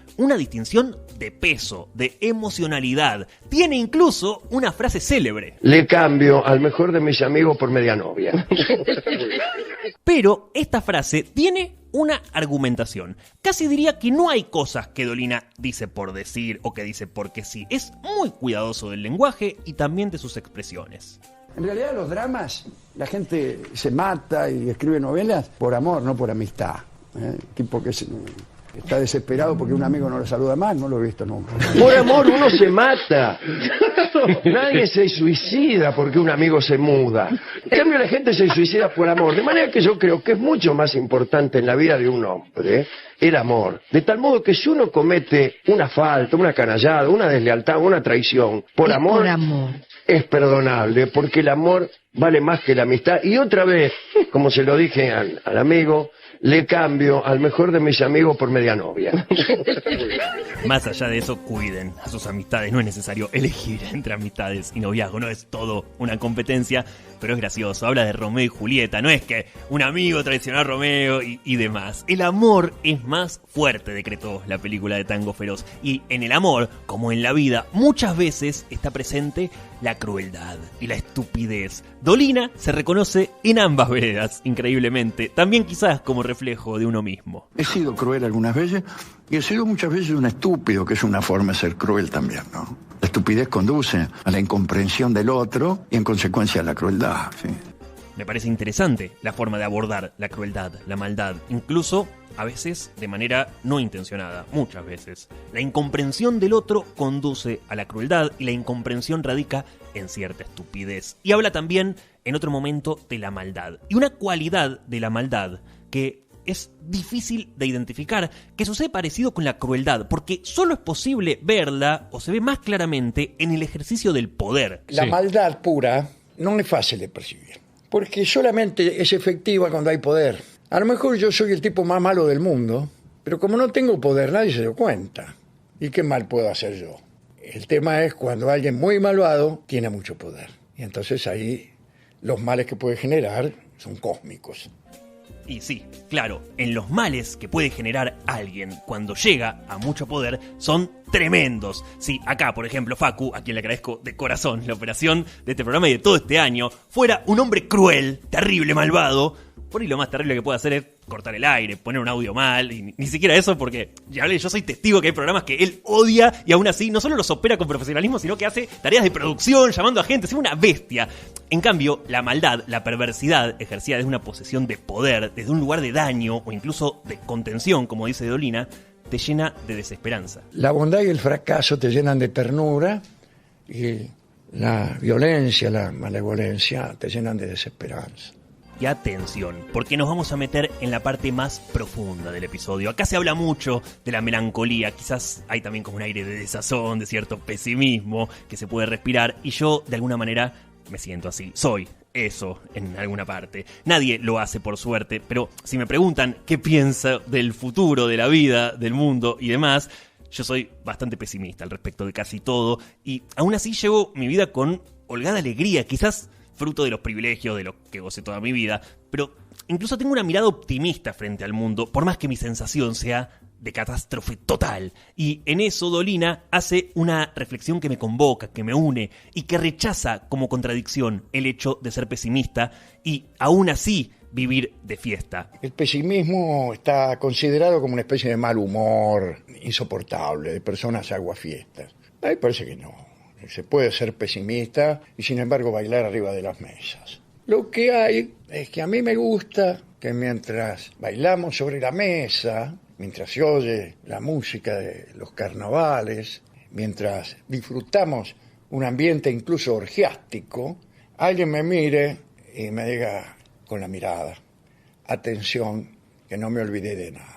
de peso, de emocionalidad. Tiene incluso una frase célebre. Le cambio al mejor de mis amigos por media novia. Pero esta frase tiene una argumentación. Casi diría que no hay cosas que Dolina dice por decir o que dice porque sí. Es muy cuidadoso del lenguaje y también de sus expresiones. En realidad los dramas, la gente se mata y escribe novelas por amor, no por amistad. Tipo que está desesperado porque un amigo no lo saluda más, no lo he visto nunca. Por amor uno se mata. Nadie se suicida porque un amigo se muda. En cambio la gente se suicida por amor. De manera que yo creo que es mucho más importante en la vida de un hombre el amor. De tal modo que si uno comete una falta, una canallada, una deslealtad, una traición, por amor es perdonable, porque el amor vale más que la amistad. Y otra vez, como se lo dije al amigo, le cambio al mejor de mis amigos por media novia. Más allá de eso, cuiden a sus amistades. No es necesario elegir entre amistades y noviazgo. No es todo una competencia, pero es gracioso. Habla de Romeo y Julieta. No es que un amigo traicionó a Romeo y demás. El amor es más fuerte, decretó la película de Tango Feroz. Y en el amor, como en la vida, muchas veces está presente la crueldad y la estupidez. Dolina se reconoce en ambas veredas, increíblemente. También quizás como reflejo de uno mismo. He sido cruel algunas veces y he sido muchas veces un estúpido, que es una forma de ser cruel también, ¿no? La estupidez conduce a la incomprensión del otro y en consecuencia a la crueldad, ¿sí? Me parece interesante la forma de abordar la crueldad, la maldad, incluso a veces de manera no intencionada, muchas veces. La incomprensión del otro conduce a la crueldad y la incomprensión radica en cierta estupidez. Y habla también, en otro momento, de la maldad. Y una cualidad de la maldad que es difícil de identificar, que sucede parecido con la crueldad, porque solo es posible verla, o se ve más claramente, en el ejercicio del poder. La maldad pura no es fácil de percibir, porque solamente es efectiva cuando hay poder. A lo mejor yo soy el tipo más malo del mundo, pero como no tengo poder, nadie se da cuenta. ¿Y qué mal puedo hacer yo? El tema es cuando alguien muy malvado tiene mucho poder. Y entonces ahí los males que puede generar son cósmicos. Y sí, claro, en los males que puede generar alguien cuando llega a mucho poder son tremendos. Sí, acá, por ejemplo, Facu, a quien le agradezco de corazón la operación de este programa y de todo este año, fuera un hombre cruel, terrible, malvado. Por ahí lo más terrible que puede hacer es cortar el aire, poner un audio mal, y ni siquiera eso, porque ya yo soy testigo que hay programas que él odia y aún así no solo los opera con profesionalismo, sino que hace tareas de producción, llamando a gente, es una bestia. En cambio, la maldad, la perversidad, ejercida desde una posesión de poder, desde un lugar de daño o incluso de contención, como dice Dolina, te llena de desesperanza. La bondad y el fracaso te llenan de ternura y la violencia, la malevolencia te llenan de desesperanza. y atención, porque nos vamos a meter en la parte más profunda del episodio. Acá se habla mucho de la melancolía, quizás hay también como un aire de desazón, de cierto pesimismo que se puede respirar, y yo de alguna manera me siento así, soy eso en alguna parte. Nadie lo hace por suerte, pero si me preguntan qué pienso del futuro, de la vida, del mundo y demás, yo soy bastante pesimista al respecto de casi todo, y aún así llevo mi vida con holgada alegría, quizás fruto de los privilegios de los que gocé toda mi vida, pero incluso tengo una mirada optimista frente al mundo, por más que mi sensación sea de catástrofe total. Y en eso Dolina hace una reflexión que me convoca, que me une y que rechaza como contradicción el hecho de ser pesimista y aún así vivir de fiesta. El pesimismo está considerado como una especie de mal humor insoportable, de personas aguafiestas. A mí parece que no. Se puede ser pesimista y sin embargo bailar arriba de las mesas. Lo que hay es que a mí me gusta que mientras bailamos sobre la mesa, mientras se oye la música de los carnavales, mientras disfrutamos un ambiente incluso orgiástico, alguien me mire y me diga con la mirada: atención, que no me olvidé de nada.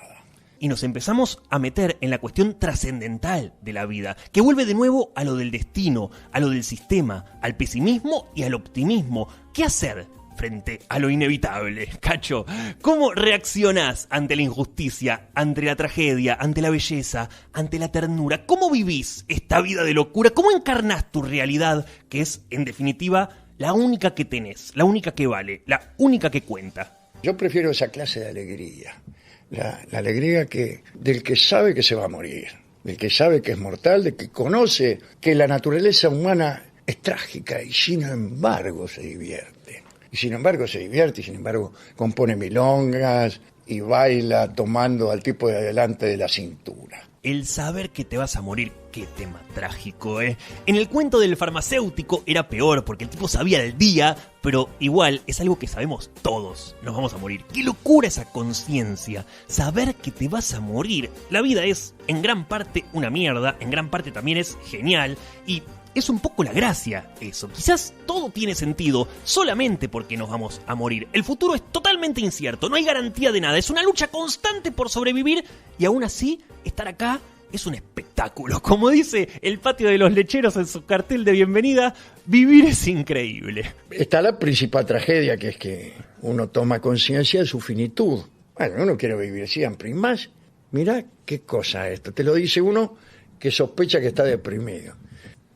Y nos empezamos a meter en la cuestión trascendental de la vida, que vuelve de nuevo a lo del destino, a lo del sistema, al pesimismo y al optimismo. ¿Qué hacer frente a lo inevitable? Cacho, ¿cómo reaccionás ante la injusticia, ante la tragedia, ante la belleza, ante la ternura? ¿Cómo vivís esta vida de locura? ¿Cómo encarnás tu realidad, que es, en definitiva, la única que tenés, la única que vale, la única que cuenta? Yo prefiero esa clase de alegría. La alegría del que sabe que se va a morir, del que sabe que es mortal, del que conoce que la naturaleza humana es trágica y sin embargo se divierte. Y sin embargo se divierte y sin embargo compone milongas y baila tomando al tipo de adelante de la cintura. El saber que te vas a morir, qué tema trágico, ¿eh? En el cuento del farmacéutico era peor porque el tipo sabía el día, pero igual es algo que sabemos todos, nos vamos a morir. ¡Qué locura esa conciencia! Saber que te vas a morir. La vida es en gran parte una mierda, en gran parte también es genial y es un poco la gracia eso. Quizás todo tiene sentido solamente porque nos vamos a morir. El futuro es totalmente incierto, no hay garantía de nada, es una lucha constante por sobrevivir y aún así estar acá es un espectáculo. Como dice el Patio de los Lecheros en su cartel de bienvenida, vivir es increíble. Está la principal tragedia, que es que uno toma conciencia de su finitud. Bueno, uno quiere vivir siempre y más. Mirá qué cosa esto. Te lo dice uno que sospecha que está deprimido.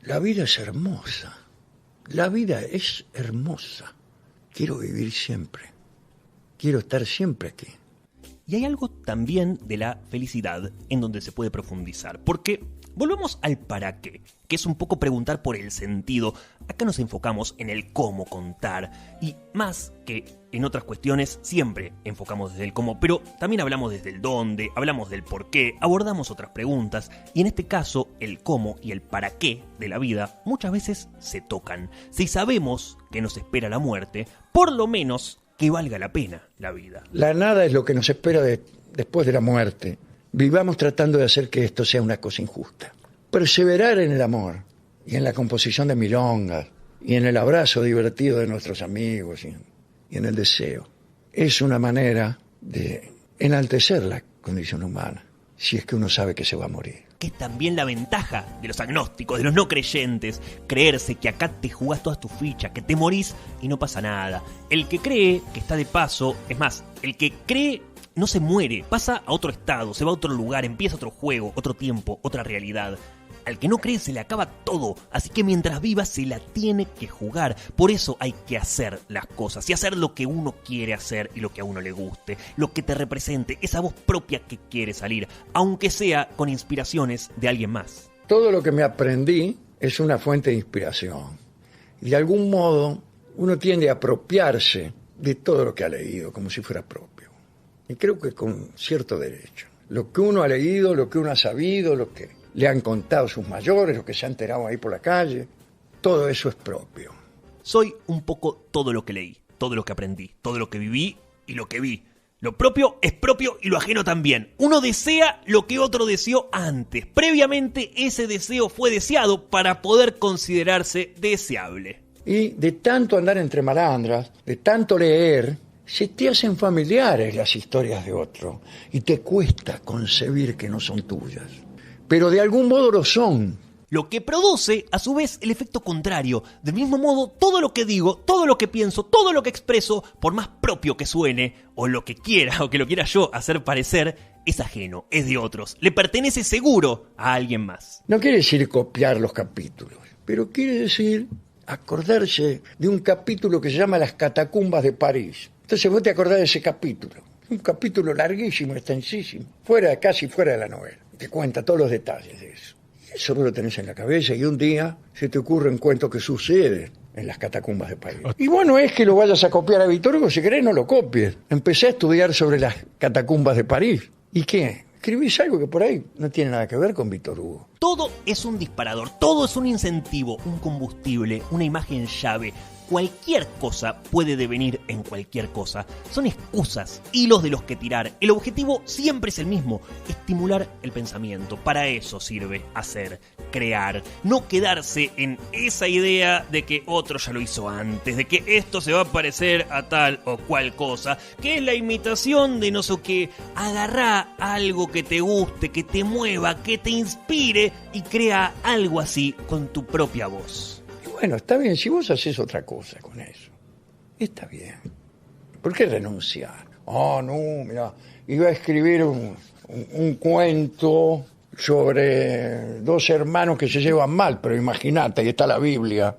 La vida es hermosa. La vida es hermosa. Quiero vivir siempre. Quiero estar siempre aquí. Y hay algo también de la felicidad en donde se puede profundizar, porque volvemos al para qué, que es un poco preguntar por el sentido. Acá nos enfocamos en el cómo contar, y más que en otras cuestiones siempre enfocamos desde el cómo, pero también hablamos desde el dónde, hablamos del por qué, abordamos otras preguntas, y en este caso el cómo y el para qué de la vida muchas veces se tocan. Si sabemos que nos espera la muerte, por lo menos que valga la pena la vida. La nada es lo que nos espera después de la muerte. Vivamos tratando de hacer que esto sea una cosa injusta. Perseverar en el amor y en la composición de milongas y en el abrazo divertido de nuestros amigos y en el deseo. Es una manera de enaltecer la condición humana, si es que uno sabe que se va a morir. Que es también la ventaja de los agnósticos, de los no creyentes, creerse que acá te jugás todas tus fichas, que te morís y no pasa nada. El que cree que está de paso, es más, el que cree no se muere, pasa a otro estado, se va a otro lugar, empieza otro juego, otro tiempo, otra realidad. Al que no cree se le acaba todo, así que mientras viva se la tiene que jugar. Por eso hay que hacer las cosas y hacer lo que uno quiere hacer y lo que a uno le guste, lo que te represente, esa voz propia que quiere salir, aunque sea con inspiraciones de alguien más. Todo lo que me aprendí es una fuente de inspiración. Y de algún modo uno tiende a apropiarse de todo lo que ha leído como si fuera propio. Y creo que con cierto derecho. Lo que uno ha leído, lo que uno ha sabido, lo que le han contado sus mayores, lo que se han enterado ahí por la calle, todo eso es propio. Soy un poco todo lo que leí, todo lo que aprendí, todo lo que viví y lo que vi. Lo propio es propio y lo ajeno también. Uno desea lo que otro deseó antes. Previamente ese deseo fue deseado para poder considerarse deseable. Y de tanto andar entre malandras, de tanto leer, se te hacen familiares las historias de otro y te cuesta concebir que no son tuyas. Pero de algún modo lo son. Lo que produce, a su vez, el efecto contrario. Del mismo modo, todo lo que digo, todo lo que pienso, todo lo que expreso, por más propio que suene, o lo que quiera, o que lo quiera yo hacer parecer, es ajeno, es de otros. Le pertenece seguro a alguien más. No quiere decir copiar los capítulos, pero quiere decir acordarse de un capítulo que se llama Las Catacumbas de París. Entonces vos te acordás de ese capítulo. Un capítulo larguísimo, extensísimo, casi fuera de la novela. Te cuenta todos los detalles de eso. Eso vos lo tenés en la cabeza y un día se te ocurre un cuento que sucede en las catacumbas de París. Y bueno, es que lo vayas a copiar a Víctor Hugo, si querés no lo copies. Empecé a estudiar sobre las catacumbas de París. ¿Y qué? Escribís algo que por ahí no tiene nada que ver con Víctor Hugo. Todo es un disparador, todo es un incentivo, un combustible, una imagen llave. Cualquier cosa puede devenir en cualquier cosa. Son excusas, hilos de los que tirar. El objetivo siempre es el mismo, estimular el pensamiento. Para eso sirve hacer, crear. No quedarse en esa idea de que otro ya lo hizo antes, de que esto se va a parecer a tal o cual cosa, que es la imitación de no sé qué. Agarrá algo que te guste, que te mueva, que te inspire y crea algo así con tu propia voz. Bueno, está bien, si vos haces otra cosa con eso, está bien. ¿Por qué renunciar? No, mira, iba a escribir un cuento sobre dos hermanos que se llevan mal, pero imagínate, ahí está la Biblia.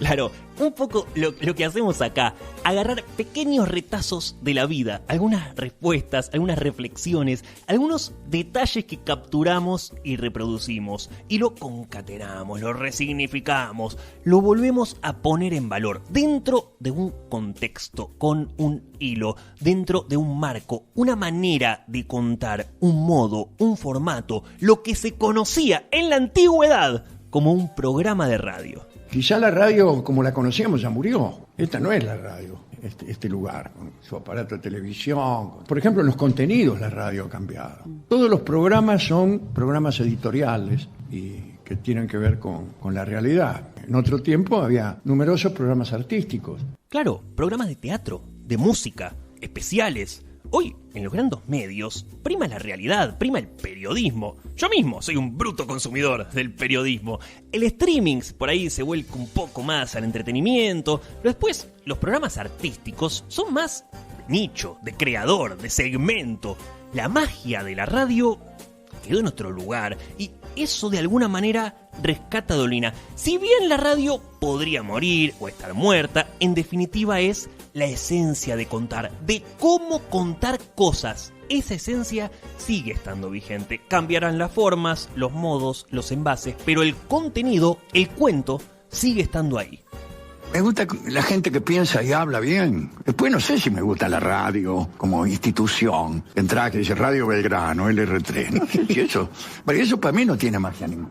Claro, un poco lo que hacemos acá, agarrar pequeños retazos de la vida, algunas respuestas, algunas reflexiones, algunos detalles que capturamos y reproducimos, y lo concatenamos, lo resignificamos, lo volvemos a poner en valor, dentro de un contexto, con un hilo, dentro de un marco, una manera de contar, un modo, un formato, lo que se conocía en la antigüedad como un programa de radio. Quizá la radio, como la conocíamos, ya murió. Esta no es la radio, este lugar, con su aparato de televisión. Por ejemplo, en los contenidos la radio ha cambiado. Todos los programas son programas editoriales y que tienen que ver con la realidad. En otro tiempo había numerosos programas artísticos. Claro, programas de teatro, de música, especiales. Hoy, en los grandes medios, prima la realidad, prima el periodismo. Yo mismo soy un bruto consumidor del periodismo. El streaming por ahí se vuelca un poco más al entretenimiento, pero después los programas artísticos son más de nicho, de creador, de segmento. La magia de la radio quedó en otro lugar y eso de alguna manera rescata a Dolina. Si bien la radio podría morir o estar muerta, en definitiva es la esencia de contar, de cómo contar cosas. Esa esencia sigue estando vigente. Cambiarán las formas, los modos, los envases, pero el contenido, el cuento, sigue estando ahí. Me gusta la gente que piensa y habla bien. Después no sé si me gusta la radio como institución. Entrada que dice Radio Belgrano, LR3. No sé si eso. Pero eso para mí no tiene magia ninguna.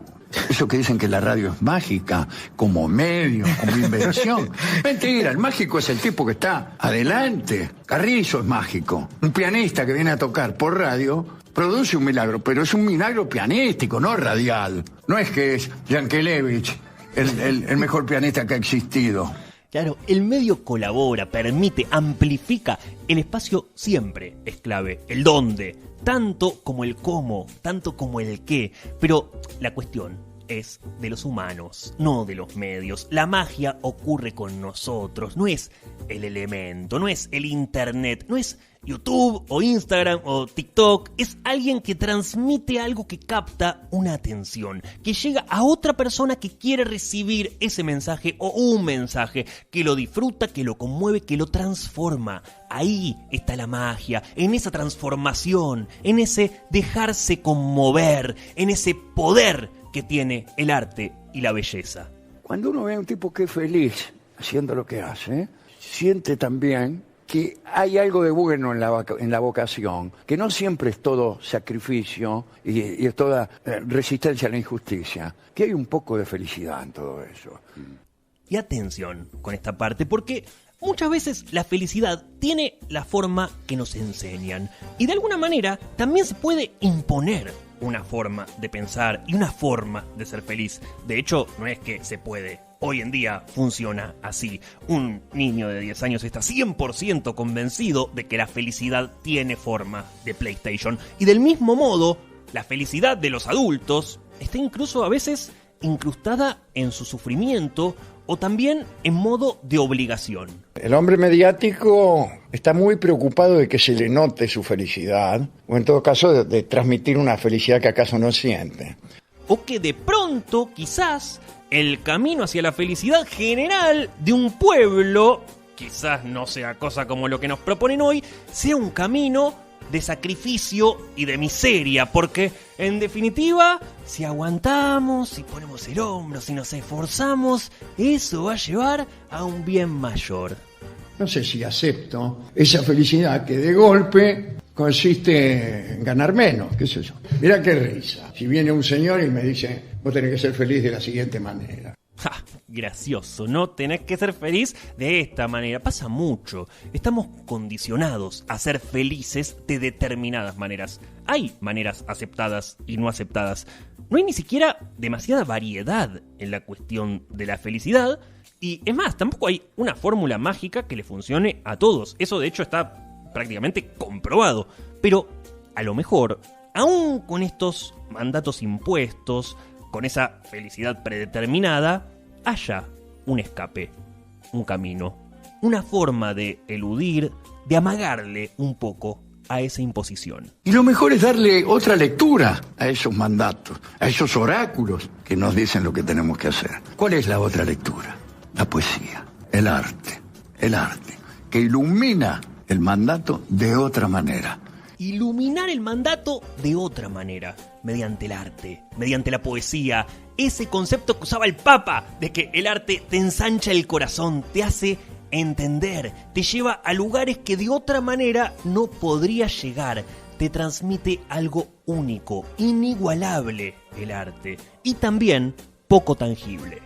Eso que dicen que la radio es mágica, como medio, como invención. Mentira, el mágico es el tipo que está adelante. Carrizo es mágico. Un pianista que viene a tocar por radio produce un milagro, pero es un milagro pianístico, no radial. No es que es Yankelevich el mejor pianista que ha existido. Claro, el medio colabora, permite, amplifica. El espacio siempre es clave. El dónde, tanto como el cómo, tanto como el qué. Pero la cuestión es de los humanos, no de los medios. La magia ocurre con nosotros, no es el elemento, no es el internet, no es YouTube o Instagram o TikTok. Es alguien que transmite algo que capta una atención, que llega a otra persona que quiere recibir ese mensaje o un mensaje, que lo disfruta, que lo conmueve, que lo transforma. Ahí está la magia, en esa transformación, en ese dejarse conmover, en ese poder que tiene el arte y la belleza. Cuando uno ve a un tipo que es feliz haciendo lo que hace, siente también que hay algo de bueno en la vocación, que no siempre es todo sacrificio y es toda resistencia a la injusticia, que hay un poco de felicidad en todo eso. Y atención con esta parte, porque muchas veces la felicidad tiene la forma que nos enseñan y de alguna manera también se puede imponer una forma de pensar y una forma de ser feliz. De hecho, no es que se puede, hoy en día funciona así. Un niño de 10 años está 100% convencido de que la felicidad tiene forma de PlayStation. Y del mismo modo, la felicidad de los adultos está incluso a veces incrustada en su sufrimiento o también en modo de obligación. El hombre mediático está muy preocupado de que se le note su felicidad, o en todo caso de transmitir una felicidad que acaso no siente. O que de pronto, quizás, el camino hacia la felicidad general de un pueblo, quizás no sea cosa como lo que nos proponen hoy, sea un camino de sacrificio y de miseria, porque en definitiva, si aguantamos, si ponemos el hombro, si nos esforzamos, eso va a llevar a un bien mayor. No sé si acepto esa felicidad que de golpe consiste en ganar menos, qué sé yo. Mirá qué risa. Si viene un señor y me dice, vos tenés que ser feliz de la siguiente manera. ¡Ja! Gracioso, no tenés que ser feliz de esta manera. Pasa mucho. Estamos condicionados a ser felices de determinadas maneras. Hay maneras aceptadas y no aceptadas. No hay ni siquiera demasiada variedad en la cuestión de la felicidad. Y es más, tampoco hay una fórmula mágica que le funcione a todos. Eso de hecho está prácticamente comprobado. Pero a lo mejor, aún con estos mandatos impuestos, con esa felicidad predeterminada, haya un escape, un camino, una forma de eludir, de amagarle un poco a esa imposición. Y lo mejor es darle otra lectura a esos mandatos, a esos oráculos que nos dicen lo que tenemos que hacer. ¿Cuál es la otra lectura? La poesía, el arte, que ilumina el mandato de otra manera. Iluminar el mandato de otra manera, mediante el arte, mediante la poesía, ese concepto que usaba el Papa, de que el arte te ensancha el corazón, te hace entender, te lleva a lugares que de otra manera no podría llegar, te transmite algo único, inigualable el arte, y también poco tangible.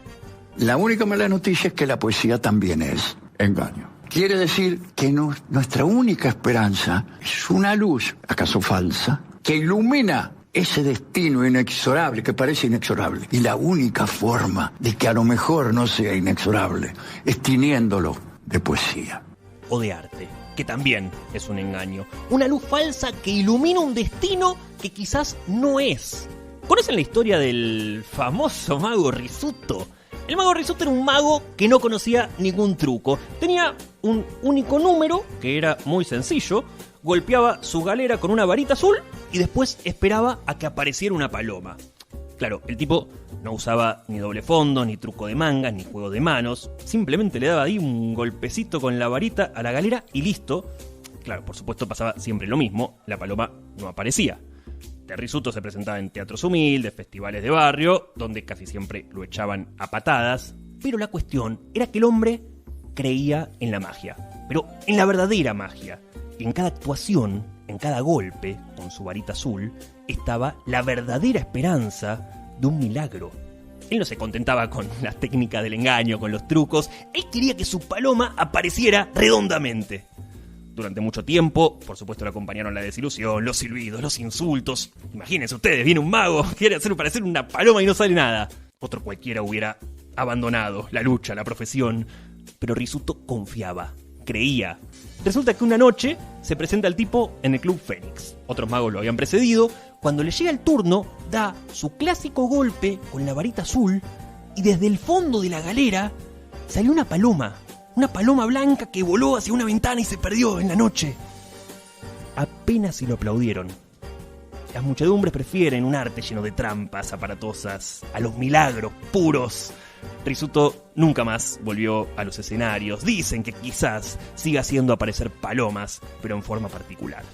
La única mala noticia es que la poesía también es engaño. Quiere decir que nuestra única esperanza es una luz, acaso falsa, que ilumina ese destino inexorable, que parece inexorable. Y la única forma de que a lo mejor no sea inexorable es tiñéndolo de poesía. O de arte, que también es un engaño. Una luz falsa que ilumina un destino que quizás no es. ¿Conocen la historia del famoso mago Rizzuto? El mago Rizzuto era un mago que no conocía ningún truco. Tenía un único número, que era muy sencillo, golpeaba su galera con una varita azul y después esperaba a que apareciera una paloma. Claro, el tipo no usaba ni doble fondo, ni truco de mangas, ni juego de manos. Simplemente le daba ahí un golpecito con la varita a la galera y listo. Claro, por supuesto pasaba siempre lo mismo, la paloma no aparecía. Rizzuto se presentaba en teatros humildes, festivales de barrio, donde casi siempre lo echaban a patadas. Pero la cuestión era que el hombre creía en la magia, pero en la verdadera magia. Y en cada actuación, en cada golpe, con su varita azul, estaba la verdadera esperanza de un milagro. Él no se contentaba con la técnica del engaño, con los trucos. Él quería que su paloma apareciera redondamente. Durante mucho tiempo, por supuesto, le acompañaron la desilusión, los silbidos, los insultos. Imagínense ustedes, viene un mago, quiere hacer parecer una paloma y no sale nada. Otro cualquiera hubiera abandonado la lucha, la profesión. Pero Rizzuto confiaba, creía. Resulta que una noche se presenta el tipo en el Club Fénix. Otros magos lo habían precedido. Cuando le llega el turno, da su clásico golpe con la varita azul y desde el fondo de la galera salió una paloma. Una paloma blanca que voló hacia una ventana y se perdió en la noche. Apenas si lo aplaudieron. Las muchedumbres prefieren un arte lleno de trampas aparatosas a los milagros puros. Rizzuto nunca más volvió a los escenarios. Dicen que quizás siga haciendo aparecer palomas, pero en forma particular.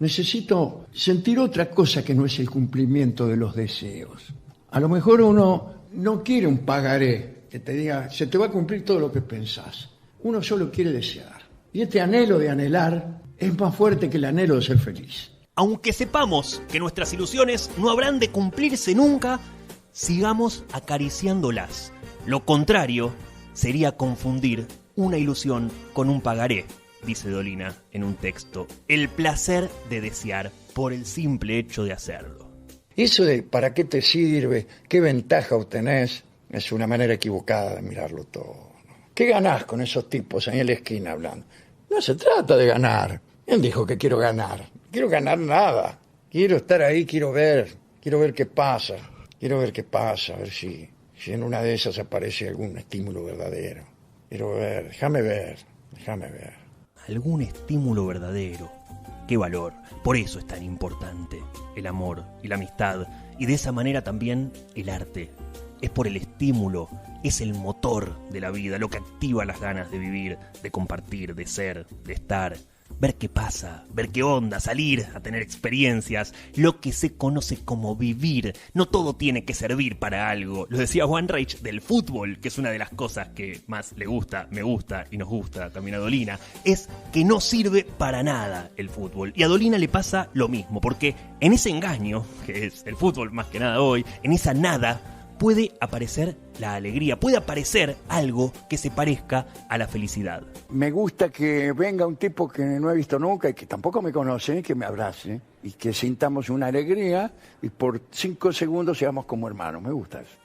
Necesito sentir otra cosa que no es el cumplimiento de los deseos. A lo mejor uno no quiere un pagaré que te diga, se te va a cumplir todo lo que pensás. Uno solo quiere desear. Y este anhelo de anhelar es más fuerte que el anhelo de ser feliz. Aunque sepamos que nuestras ilusiones no habrán de cumplirse nunca, sigamos acariciándolas. Lo contrario sería confundir una ilusión con un pagaré, dice Dolina en un texto. El placer de desear por el simple hecho de hacerlo. Eso de para qué te sirve, qué ventaja obtenés, Es una manera equivocada de mirarlo todo, ¿no? ¿Qué ganás con esos tipos ahí en la esquina hablando? No se trata de ganar. ¿Quién dijo que quiero ganar? No quiero ganar nada. Quiero estar ahí, quiero ver qué pasa. Quiero ver qué pasa, a ver si en una de esas aparece algún estímulo verdadero. Quiero ver, déjame ver. Algún estímulo verdadero. Qué valor. Por eso es tan importante el amor y la amistad. Y de esa manera también el arte. Es por el estímulo, es el motor de la vida, lo que activa las ganas de vivir, de compartir, de ser, de estar. Ver qué pasa, ver qué onda, salir a tener experiencias, lo que se conoce como vivir. No todo tiene que servir para algo. Lo decía One Reich del fútbol, que es una de las cosas que más le gusta, me gusta y nos gusta también a Dolina. Es que no sirve para nada el fútbol. Y a Dolina le pasa lo mismo, porque en ese engaño, que es el fútbol más que nada hoy, en esa nada, puede aparecer la alegría, puede aparecer algo que se parezca a la felicidad. Me gusta que venga un tipo que no he visto nunca y que tampoco me conoce, que me abrace y que sintamos una alegría y por 5 segundos seamos como hermanos. Me gusta eso.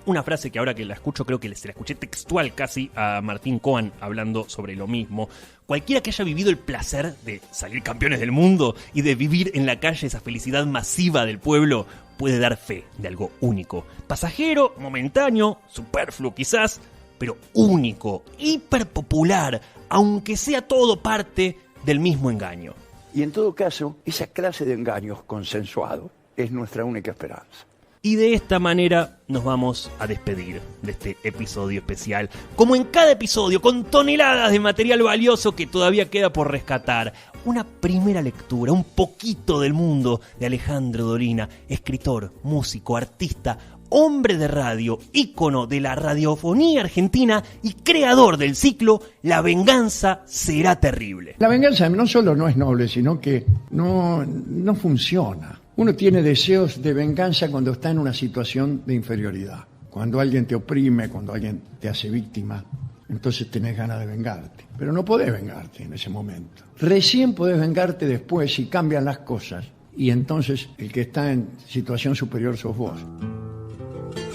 Una frase que ahora que la escucho, creo que se la escuché textual casi a Martín Cohen hablando sobre lo mismo. Cualquiera que haya vivido el placer de salir campeones del mundo y de vivir en la calle esa felicidad masiva del pueblo puede dar fe de algo único. Pasajero, momentáneo, superfluo quizás, pero único, hiperpopular, aunque sea todo parte del mismo engaño. Y en todo caso, esa clase de engaños consensuados es nuestra única esperanza. Y de esta manera nos vamos a despedir de este episodio especial. Como en cada episodio, con toneladas de material valioso que todavía queda por rescatar. Una primera lectura, un poquito del mundo de Alejandro Dolina, escritor, músico, artista, hombre de radio, ícono de la radiofonía argentina y creador del ciclo La venganza será terrible. La venganza no solo no es noble, sino que no funciona. Uno tiene deseos de venganza cuando está en una situación de inferioridad. Cuando alguien te oprime, cuando alguien te hace víctima, entonces tenés ganas de vengarte. Pero no podés vengarte en ese momento. Recién podés vengarte después si cambian las cosas. Y entonces el que está en situación superior sos vos.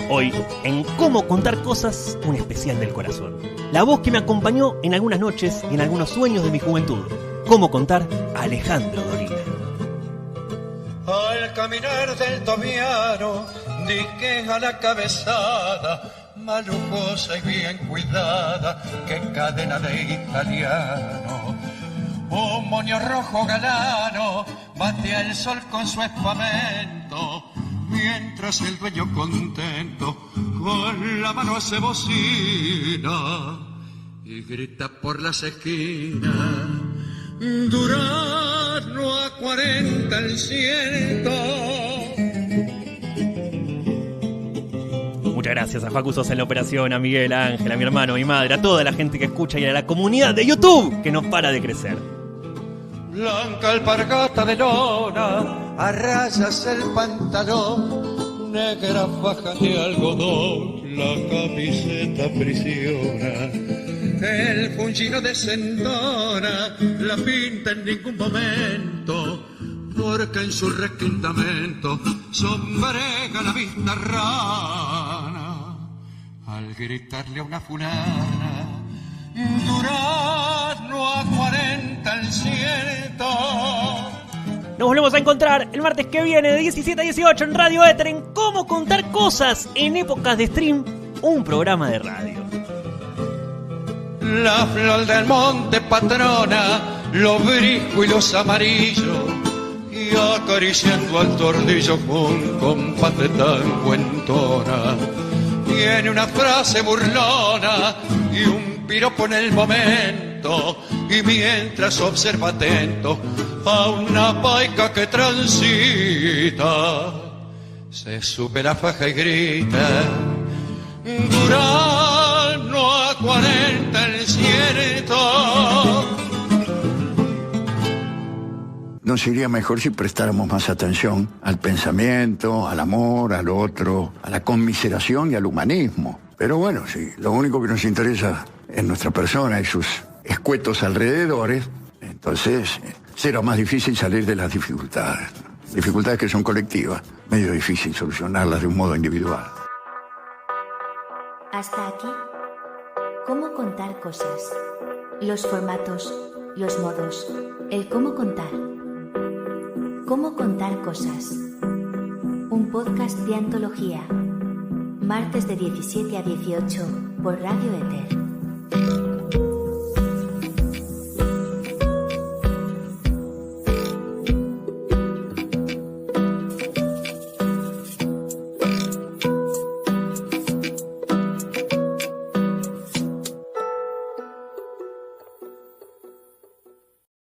Hoy, en Cómo contar cosas, un especial del corazón. La voz que me acompañó en algunas noches y en algunos sueños de mi juventud. Cómo contar a Alejandro Dolina. Al caminar del tomiano, dique a la cabezada, malujosa y bien cuidada, que cadena de italiano. Un moño rojo galano batea el sol con su espamento, mientras el dueño contento con la mano hace bocina y grita por las esquinas: Durazno a 40 el ciento. Muchas gracias a Facu Sosa en la operación, a Miguel Ángel, a mi hermano, a mi madre, a toda la gente que escucha y a la comunidad de YouTube que no para de crecer. Blanca alpargata de lona, a rayas el pantalón, negra faja de algodón, la camiseta aprisiona. El funcino desentona, la pinta en ningún momento, porque en su requintamento sombrega la vista rana. Al gritarle a una fulana: Durazno a 40 el ciento. Nos volvemos a encontrar el martes que viene de 17 a 18 en Radio Éter en Cómo contar cosas en épocas de stream, un programa de radio. La flor del monte patrona, los briscos y los amarillos, y acariciando al tordillo un compás de tango entona. Tiene una frase burlona y un piropo en el momento, y mientras observa atento a una paica que transita, se sube la faja y grita: Durazno a 40 el ciento. Nos iría mejor si prestáramos más atención al pensamiento, al amor, al otro, a la conmiseración y al humanismo. Pero bueno, si lo único que nos interesa es nuestra persona y sus escuetos alrededores, entonces será más difícil salir de las dificultades. Dificultades que son colectivas, medio difícil solucionarlas de un modo individual. Hasta aquí. ¿Cómo contar cosas? Los formatos, los modos, el cómo contar. ¿Cómo contar cosas? Un podcast de antología. Martes de 17 a 18 por Radio Éter.